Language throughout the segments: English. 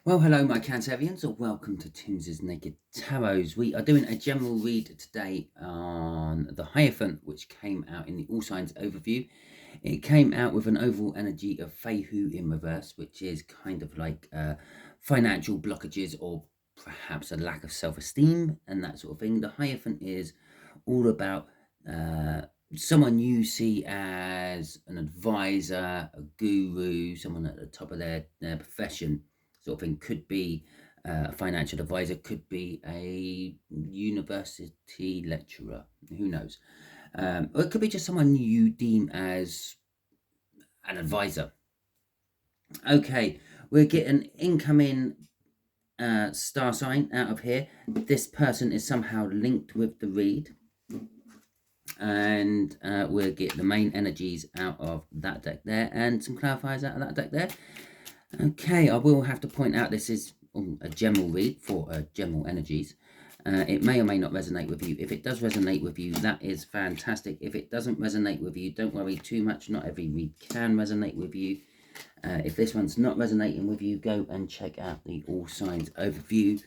Well, hello, my Cancerians, or welcome to Timsy Naked Tarots. We are doing a general read today on the Hierophant, which came out in the All Signs overview. It came out with an overall energy of Feihu in reverse, which is kind of like financial blockages or perhaps a lack of self-esteem and that sort of thing. The Hierophant is all about someone you see as an advisor, a guru, someone at the top of their profession. Sort of thing. Could be a financial advisor, could be a university lecturer, who knows, or it could be just someone you deem as an advisor. Okay, we're getting incoming star sign out of here. This person is somehow linked with the read, and we'll get the main energies out of that deck there and some clarifiers out of that deck there. Okay, I will have to point out this is a general read for general energies. It may or may not resonate with you. If it does resonate with you, that is fantastic. If it doesn't resonate with you, don't worry too much. Not every read can resonate with you. If this one's not resonating with you, go and check out the All Signs overview.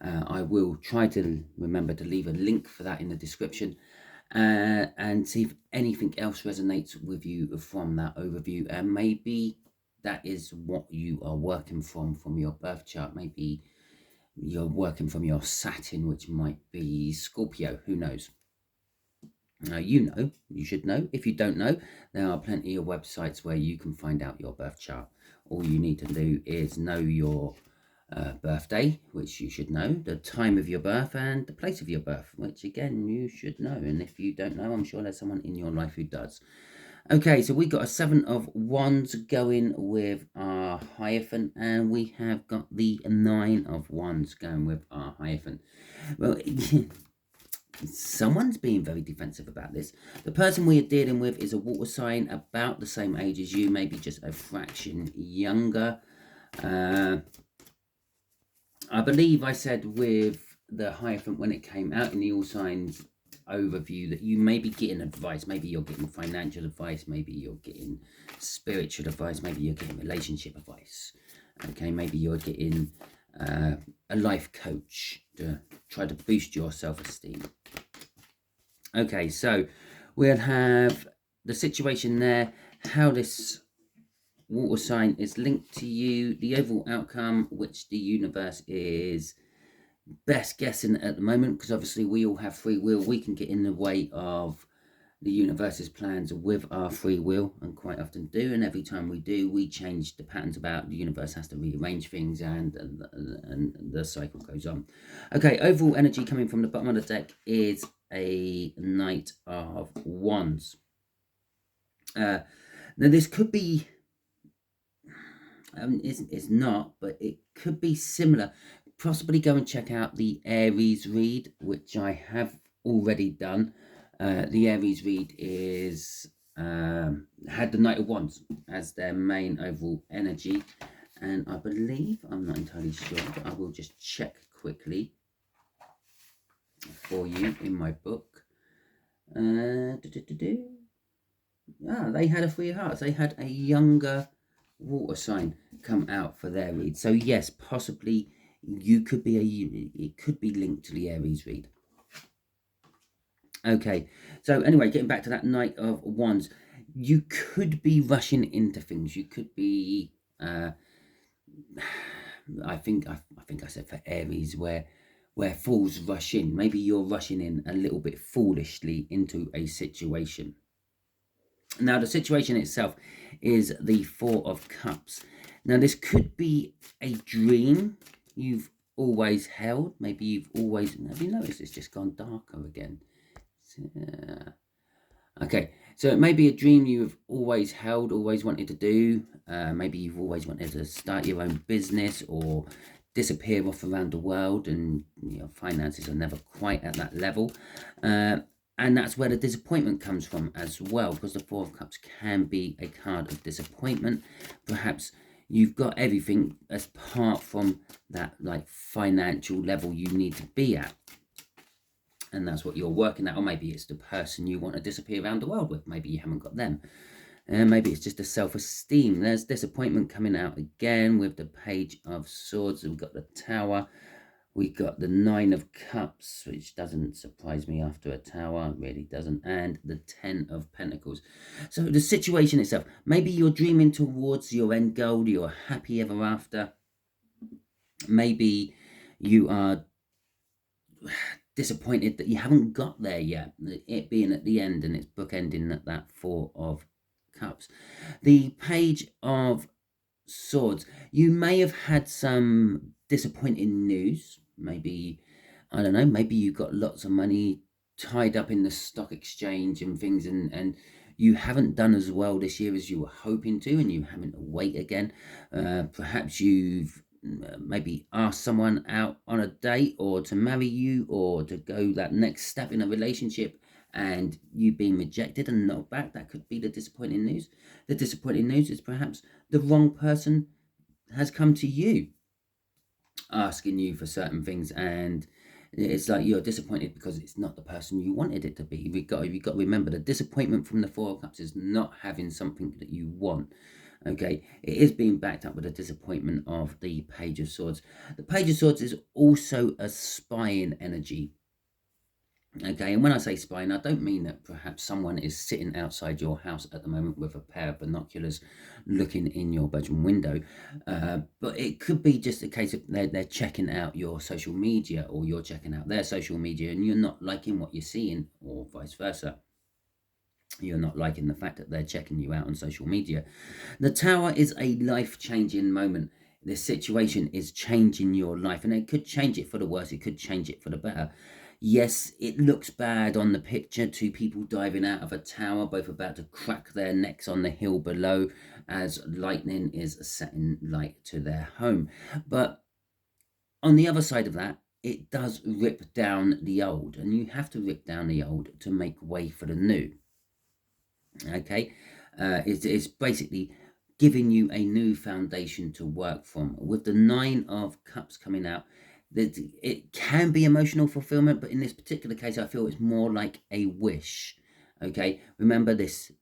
I will try to remember to leave a link for that in the description. And see if anything else resonates with you from that overview, and maybe that is what you are working from your birth chart. Maybe you're working from your Saturn, which might be Scorpio, who knows. You should know. If you don't know, there are plenty of websites where you can find out your birth chart. All you need to do is know your birthday, which you should know, the time of your birth and the place of your birth, which again you should know. And if you don't know, I'm sure there's someone in your life who does. Okay, so we got a 7 of Wands going with our Hierophant, and we have got the 9 of Wands going with our Hierophant. Well, someone's being very defensive about this. The person we are dealing with is a water sign about the same age as you, maybe just a fraction younger. I believe I said with the Hierophant when it came out in the All Signs overview that you may be getting advice. Maybe you're getting financial advice, maybe you're getting spiritual advice, maybe you're getting relationship advice. Okay, maybe you're getting a life coach to try to boost your self-esteem. Okay, so we'll have the situation there, how this water sign is linked to you, the overall outcome, which the universe is best guessing at the moment, because obviously we all have free will. We can get in the way of the universe's plans with our free will, and quite often do, and every time we do, we change the patterns about. The universe has to rearrange things, and the cycle goes on. Okay, overall energy coming from the bottom of the deck is a Knight of Wands. Now this could be it's not, but it could be similar. Possibly go and check out the Aries read, which I have already done. The Aries read is had the Knight of Wands as their main overall energy, and I believe, I'm not entirely sure, but I will just check quickly for you in my book. They had a 3 of Hearts. They had a younger water sign come out for their read. So yes, possibly you could be it could be linked to the Aries read. Okay, so anyway, getting back to that Knight of Wands, you could be rushing into things. You could be I think I said for Aries where fools rush in. Maybe you're rushing in a little bit foolishly into a situation. Now the situation itself is the 4 of Cups. Now this could be a dream you've always held. Maybe you've always, have you noticed it's just gone darker again? Okay, so it may be a dream you've always held, always wanted to do. Maybe you've always wanted to start your own business or disappear off around the world, and your finances are never quite at that level. And that's where the disappointment comes from as well, because the 4 of Cups can be a card of disappointment. Perhaps you've got everything apart from that like financial level you need to be at, and that's what you're working at. Or maybe it's the person you want to disappear around the world with. Maybe you haven't got them. And maybe it's just a self-esteem. There's disappointment coming out again with the Page of Swords. We've got the Tower. We've got the Nine of Cups, which doesn't surprise me after a Tower, really doesn't, and the Ten of Pentacles. So the situation itself, maybe you're dreaming towards your end goal, your happy ever after. Maybe you are disappointed that you haven't got there yet, it being at the end, and it's bookending at that Four of Cups. The Page of Swords, you may have had some disappointing news. Maybe, I don't know, maybe you got lots of money tied up in the stock exchange and things, and you haven't done as well this year as you were hoping to, and you're having to wait again. Perhaps you've maybe asked someone out on a date, or to marry you, or to go that next step in a relationship, and you've been rejected and knocked back. That could be the disappointing news. The disappointing news is perhaps the wrong person has come to you asking you for certain things, and it's like you're disappointed because it's not the person you wanted it to be. You've got to remember, the disappointment from the Four of Cups is not having something that you want. Okay, it is being backed up with a disappointment of the Page of Swords. The Page of Swords is also a spying energy. Okay, and when I say spying, I don't mean that perhaps someone is sitting outside your house at the moment with a pair of binoculars looking in your bedroom window, but it could be just a case of they're checking out your social media, or you're checking out their social media, and you're not liking what you're seeing, or vice versa. You're not liking the fact that they're checking you out on social media. The Tower is a life-changing moment. This situation is changing your life, and it could change it for the worse, it could change it for the better. Yes, it looks bad on the picture, two people diving out of a tower, both about to crack their necks on the hill below as lightning is setting light to their home. But on the other side of that, it does rip down the old, and you have to rip down the old to make way for the new. Okay, it's basically giving you a new foundation to work from. With the Nine of Cups coming out, that it can be emotional fulfillment, but in this particular case, I feel it's more like a wish. Okay, remember this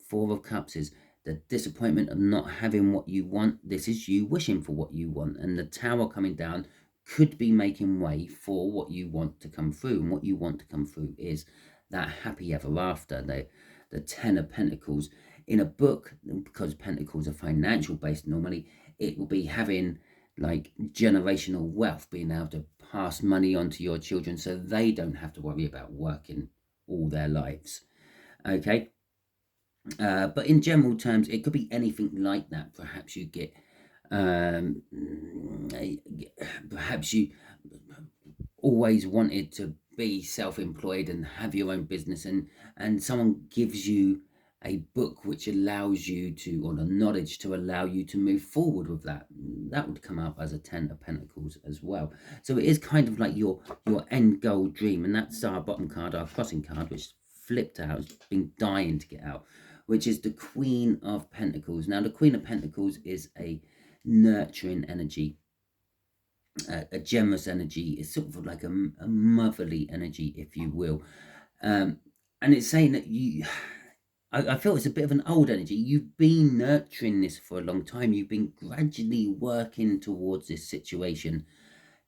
Four of Cups is the disappointment of not having what you want. This is you wishing for what you want, and the Tower coming down could be making way for what you want to come through. And what you want to come through is that happy ever after, the Ten of Pentacles. In a book, because Pentacles are financial based normally, it will be having like generational wealth, being able to pass money on to your children so they don't have to worry about working all their lives. Okay, but in general terms, it could be anything like that. Perhaps you get perhaps you always wanted to be self-employed and have your own business, and someone gives you a book which allows you to, or the knowledge to allow you to move forward with that. That would come up as a Ten of Pentacles as well. So it is kind of like your end goal dream, and that's our bottom card, our crossing card, which flipped out, it's been dying to get out, which is the Queen of Pentacles. Now the Queen of Pentacles is a nurturing energy, a generous energy. It's sort of like a motherly energy, if you will, and it's saying that I feel it's a bit of an old energy. You've been nurturing this for a long time. You've been gradually working towards this situation,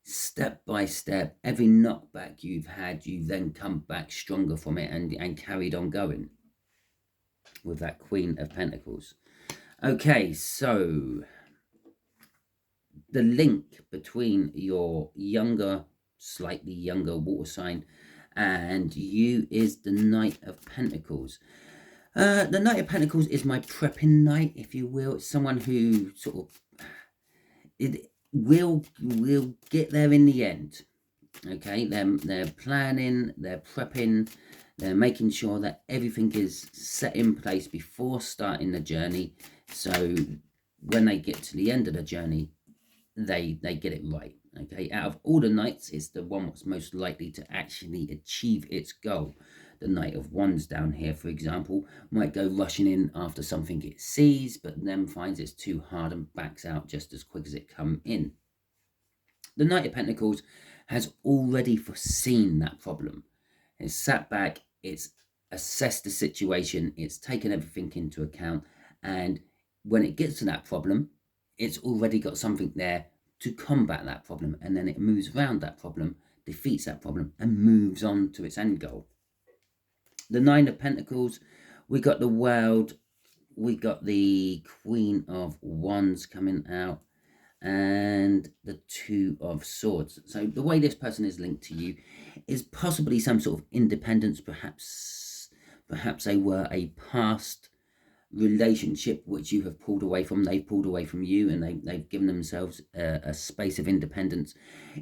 step by step. Every knockback you've had, you've then come back stronger from it, and carried on going with that Queen of Pentacles. Okay, so the link between your slightly younger water sign and you is the Knight of Pentacles. The Knight of Pentacles is my prepping knight, if you will. It's someone who sort of will get there in the end. Okay, they're planning, they're prepping, they're making sure that everything is set in place before starting the journey. So when they get to the end of the journey, they get it right. Okay, out of all the knights, it's the one that's most likely to actually achieve its goal. The Knight of Wands down here, for example, might go rushing in after something it sees, but then finds it's too hard and backs out just as quick as it come in. The Knight of Pentacles has already foreseen that problem. It's sat back, it's assessed the situation, it's taken everything into account, and when it gets to that problem, it's already got something there to combat that problem, and then it moves around that problem, defeats that problem, and moves on to its end goal. The Nine of Pentacles, we got the World, we got the Queen of Wands coming out, and the Two of Swords. So the way this person is linked to you is possibly some sort of independence. Perhaps they were a past relationship which you have pulled away from. They've pulled away from you, and they've given themselves a space of independence.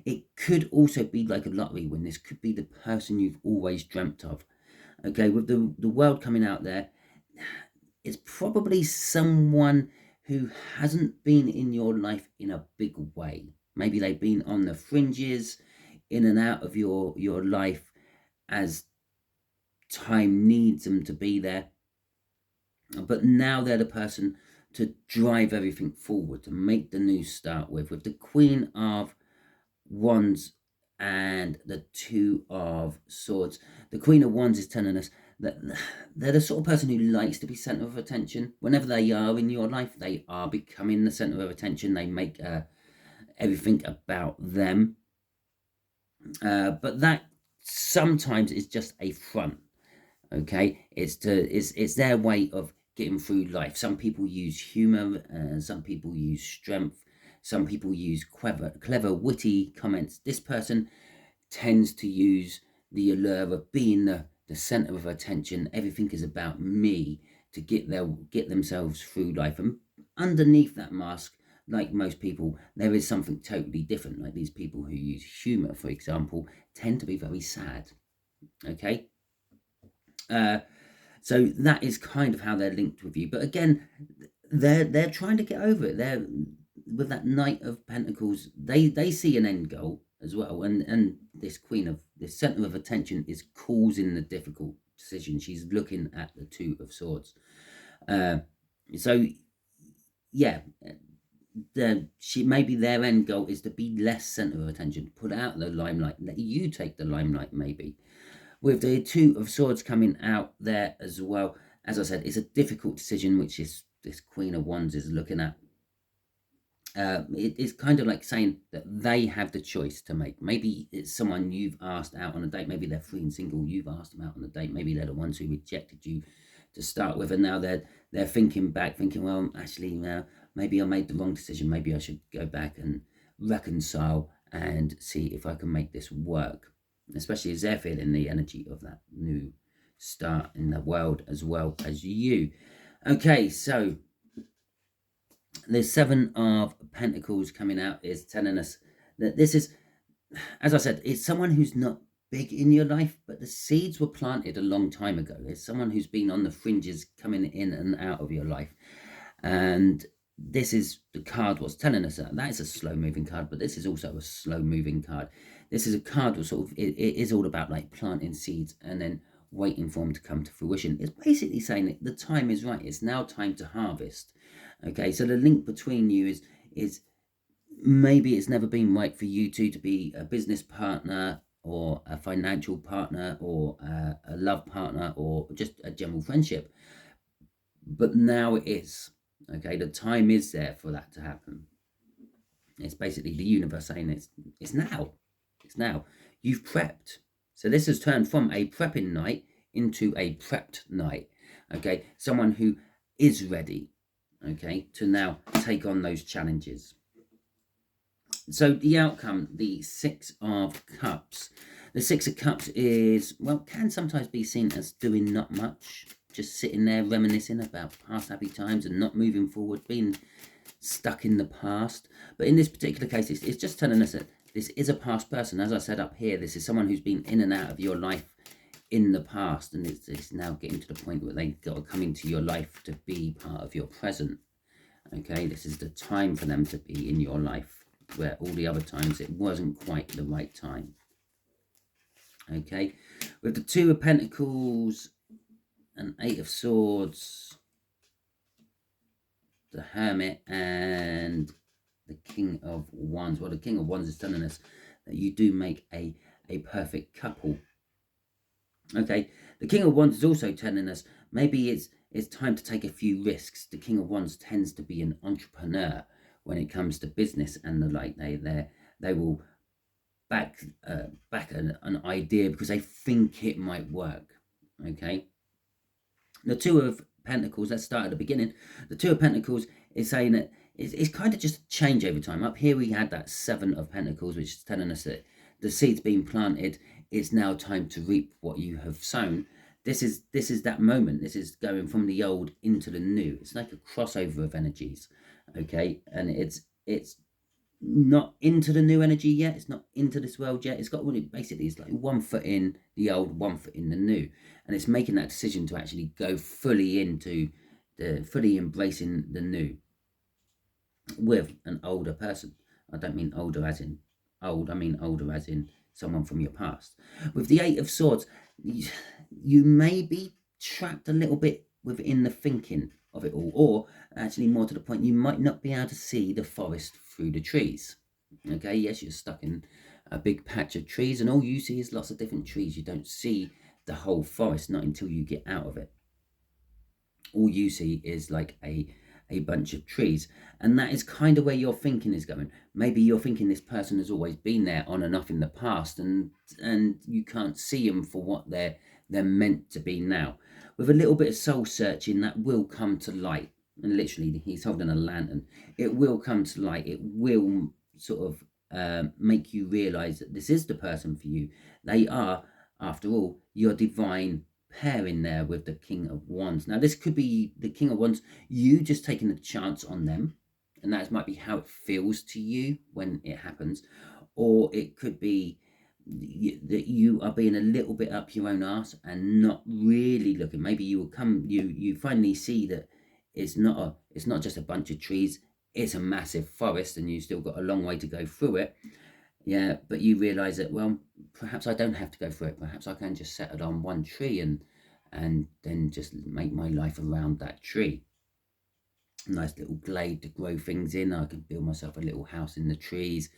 It could also be like a lottery win. This could be the person you've always dreamt of. Okay, with the World coming out there, it's probably someone who hasn't been in your life in a big way. Maybe they've been on the fringes, in and out of your life as time needs them to be there. But now they're the person to drive everything forward, to make the new start with. With the Queen of Wands and the Two of Swords. The Queen of Wands is telling us that they're the sort of person who likes to be centre of attention. Whenever they are in your life, they are becoming the centre of attention. They make everything about them. But that sometimes is just a front. Okay, it's their way of getting through life. Some people use humour, some people use strength, some people use clever, witty comments. This person tends to use the allure of being the centre of attention. Everything is about me, to get themselves through life. And underneath that mask, like most people, there is something totally different. Like these people who use humour, for example, tend to be very sad. Okay. So that is kind of how they're linked with you. But again, they're trying to get over it. They're with that Knight of Pentacles. They see an end goal as well, and this Queen of this centre of attention is causing the difficult decision. She's looking at the Two of Swords. So yeah, maybe their end goal is to be less centre of attention, put out the limelight, let you take the limelight maybe. With the Two of Swords coming out there as well, as I said, it's a difficult decision, which is this Queen of Wands is looking at. It's kind of like saying that they have the choice to make. Maybe it's someone you've asked out on a date. Maybe they're free and single. You've asked them out on a date. Maybe they're the ones who rejected you to start with, and now they're thinking back, thinking, well, actually, maybe I made the wrong decision. Maybe I should go back and reconcile and see if I can make this work. Especially as they're feeling the energy of that new start in the world as well as you. Okay, so the Seven of Pentacles coming out is telling us that this is, as I said, it's someone who's not big in your life, but the seeds were planted a long time ago. It's someone who's been on the fringes, coming in and out of your life. And this is the card what's telling us that is a slow moving card, but this is also a slow moving card. This is a card that sort of it is all about like planting seeds and then waiting for them to come to fruition. It's basically saying that the time is right. It's now time to harvest. Okay, so the link between you is maybe it's never been right for you two to be a business partner or a financial partner or a love partner or just a general friendship, but now it is. Okay, the time is there for that to happen. It's basically the universe saying it's now. It's now. You've prepped. So this has turned from a prepping night into a prepped night. Okay, someone who is ready, okay, to now take on those challenges. So the outcome, the Six of Cups. The Six of Cups is, well, can sometimes be seen as doing not much, just sitting there reminiscing about past happy times and not moving forward, being stuck in the past. But in this particular case, it's just telling us that this is a past person. As I said up here, this is someone who's been in and out of your life in the past, and it's now getting to the point where they've got to come into your life to be part of your present. Okay, this is the time for them to be in your life, where all the other times it wasn't quite the right time. Okay, with the Two of Pentacles and Eight of Swords, the Hermit and the King of Wands. Well, the King of Wands is telling us that you do make a perfect couple. Okay, the King of Wands is also telling us maybe it's time to take a few risks. The King of Wands tends to be an entrepreneur when it comes to business and the like. They will back an idea because they think it might work. Okay, the Two of Pentacles. Let's start at the beginning. The Two of Pentacles is saying that it's kind of just a change over time. Up here we had that Seven of Pentacles, which is telling us that the seed's been planted. It's now time to reap what you have sown. This is that moment. This is going from the old into the new. It's like a crossover of energies. Okay, and it's not into the new energy yet. It's not into this world yet. It's got basically it's like 1 foot in the old, 1 foot in the new, and it's making that decision to actually go fully into fully embracing the new with an older person. I don't mean older as in old. I mean older as in someone from your past. With the Eight of Swords, you may be trapped a little bit within the thinking of it all, or actually more to the point, you might not be able to see the forest through the trees. Okay, yes, you're stuck in a big patch of trees and all you see is lots of different trees. You don't see the whole forest, not until you get out of it. All you see is like a bunch of trees, and that is kind of where your thinking is going. Maybe you're thinking this person has always been there on and off in the past, and you can't see them for what they're meant to be now. With a little bit of soul searching, that will come to light. And literally, he's holding a lantern. It will come to light. It will sort of make you realize that this is the person for you. They are, after all, your divine pair in there with the King of Wands. Now, this could be the King of Wands, you just taking a chance on them, and that might be how it feels to you when it happens. Or it could be that you are being a little bit up your own arse and not really looking. Maybe you will come, you finally see that it's not just a bunch of trees, it's a massive forest, and you've still got a long way to go through it. Yeah, but you realise that, well, perhaps I don't have to go through it. Perhaps I can just settle on one tree and then just make my life around that tree. Nice little glade to grow things in. I could build myself a little house in the trees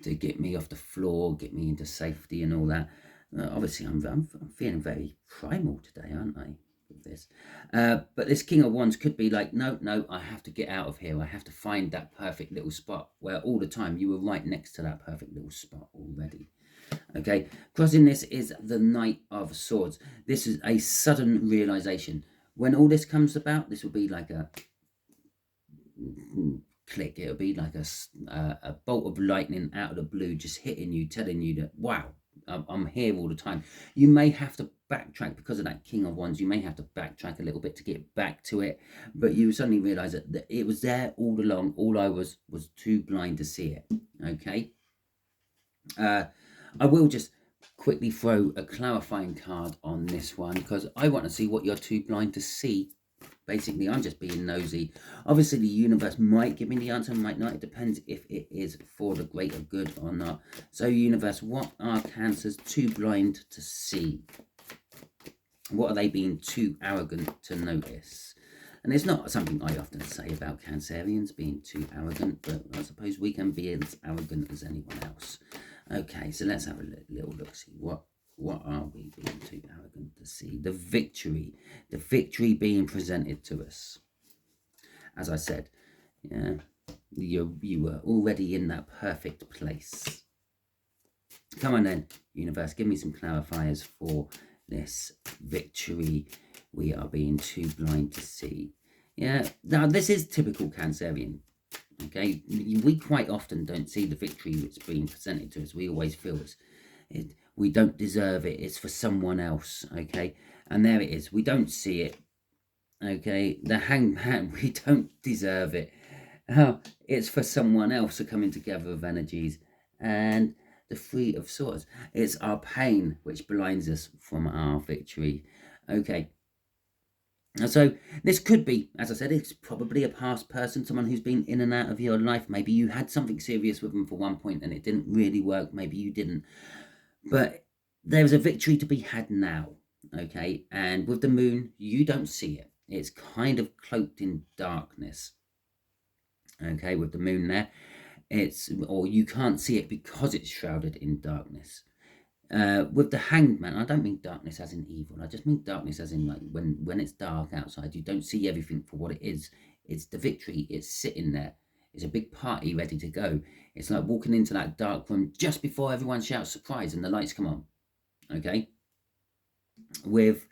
to get me off the floor, get me into safety and all that. Obviously, I'm feeling very primal today, aren't I? This but this King of Wands could be like, no, I have to get out of here. I have to find that perfect little spot, where all the time you were right next to that perfect little spot already. Okay, crossing this is the Knight of Swords. This is a sudden realization. When all this comes about, this will be like a click. It'll be like a bolt of lightning out of the blue, just hitting you, telling you that, wow, I'm here all the time. You may have to backtrack because of that King of Wands. You may have to backtrack a little bit to get back to it, but you suddenly realize that it was there all along. All I was too blind to see it. Okay. I will just quickly throw a clarifying card on this one because I want to see what you're too blind to see. Basically, I'm just being nosy. Obviously, the universe might give me the answer, might not. It depends if it is for the greater good or not. So, universe, what are Cancers too blind to see? What are they being too arrogant to notice? And it's not something I often say about Cancerians being too arrogant, but I suppose we can be as arrogant as anyone else. Okay, so let's have a little look, see what are we being too arrogant to see? The victory being presented to us. As I said, yeah, you were already in that perfect place. Come on then, universe, give me some clarifiers for this victory we are being too blind to see. Yeah, now this is typical Cancerian. Okay, we quite often don't see the victory that's being presented to us. We always feel we don't deserve it. It's for someone else. Okay, and there it is. We don't see it. Okay, the Hangman. We don't deserve it. Oh, it's for someone else. A coming together of energies, and the Three of Swords. It's our pain which blinds us from our victory. Okay. So this could be, as I said, it's probably a past person, someone who's been in and out of your life. Maybe you had something serious with them for one point and it didn't really work. Maybe you didn't. But there's a victory to be had now, okay? And with the moon, you don't see it. It's kind of cloaked in darkness, okay? With the moon there, or you can't see it because it's shrouded in darkness. With the Hanged Man, I don't mean darkness as in evil. I just mean darkness as in like when it's dark outside, you don't see everything for what it is. It's the victory. It's sitting there. It's a big party ready to go. It's like walking into that dark room just before everyone shouts surprise and the lights come on. Okay. With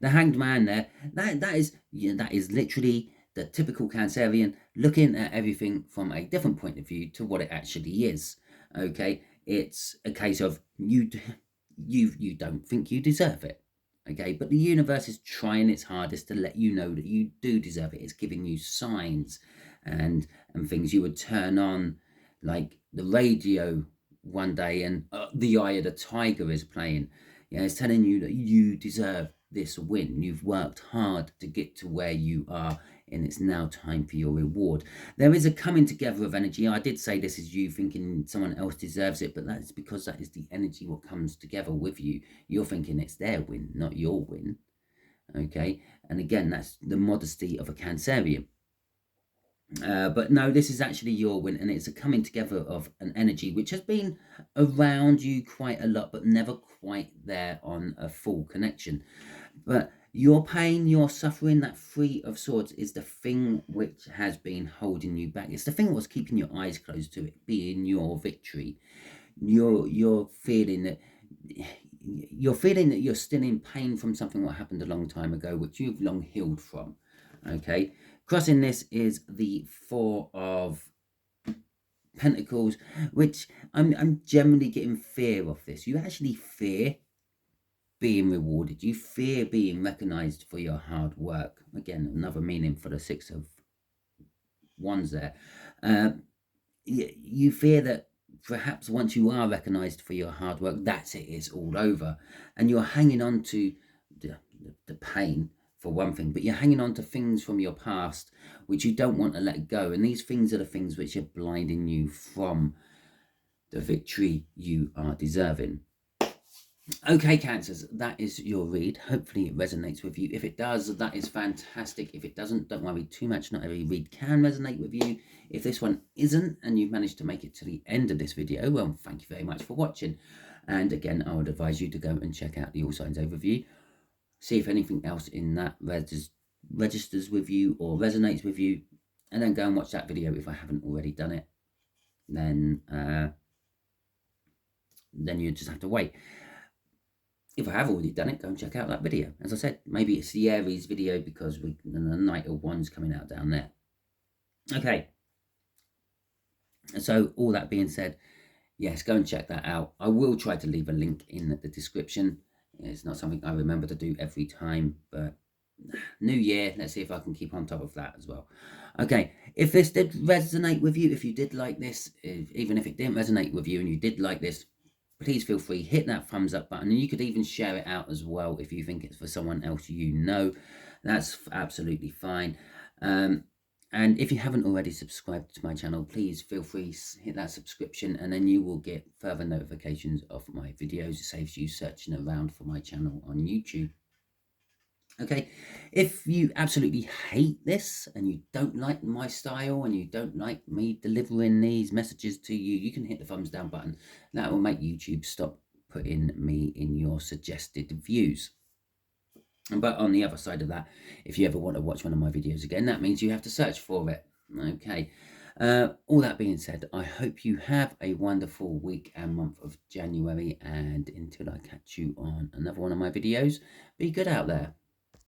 the Hanged Man there, that is literally the typical Cancerian looking at everything from a different point of view to what it actually is. Okay, it's a case of you don't think you deserve it. Okay, but the universe is trying its hardest to let you know that you do deserve it. It's giving you signs and things. You would turn on like the radio one day and the Eye of the Tiger is playing. Yeah, it's telling you that you deserve this win. You've worked hard to get to where you are, and it's now time for your reward. There is a coming together of energy. I did say this is you thinking someone else deserves it, but that's because that is the energy what comes together with you. You're thinking it's their win, not your win. Okay, and again, that's the modesty of a Cancerian. But no, this is actually your win, and it's a coming together of an energy which has been around you quite a lot, but never quite there on a full connection. But your pain, your suffering, that Three of Swords is the thing which has been holding you back. It's the thing that was keeping your eyes closed to it being your victory. You're feeling that you're still in pain from something that happened a long time ago, which you've long healed from. Okay, crossing this is the Four of Pentacles, which I'm generally getting fear of this. You actually fear being rewarded. You fear being recognized for your hard work. Again, another meaning for the Six of Wands there. You fear that perhaps once you are recognized for your hard work, that's it, it's all over. And you're hanging on to the pain for one thing, but you're hanging on to things from your past which you don't want to let go. And these things are the things which are blinding you from the victory you are deserving. Okay, Cancers, that is your read. Hopefully it resonates with you. If it does, that is fantastic. If it doesn't, don't worry too much. Not every read can resonate with you. If this one isn't, and you've managed to make it to the end of this video, well, thank you very much for watching. And again, I would advise you to go and check out the All Signs Overview. See if anything else in that registers with you or resonates with you. And then go and watch that video if I haven't already done it. Then you just have to wait. If I have already done it, go and check out that video. As I said, maybe it's the Aries video because the Knight of Wands coming out down there. Okay. So all that being said, yes, go and check that out. I will try to leave a link in the description. It's not something I remember to do every time, but new year, let's see if I can keep on top of that as well. Okay, if this did resonate with you, if you did like this, even if it didn't resonate with you and you did like this, please feel free, hit that thumbs up button, and you could even share it out as well if you think it's for someone else you know. That's absolutely fine. And if you haven't already subscribed to my channel, please feel free to hit that subscription, and then you will get further notifications of my videos. It saves you searching around for my channel on YouTube. Okay, if you absolutely hate this and you don't like my style and you don't like me delivering these messages to you, you can hit the thumbs down button. That will make YouTube stop putting me in your suggested views. But on the other side of that, if you ever want to watch one of my videos again, that means you have to search for it. Okay, all that being said, I hope you have a wonderful week and month of January, and until I catch you on another one of my videos, be good out there.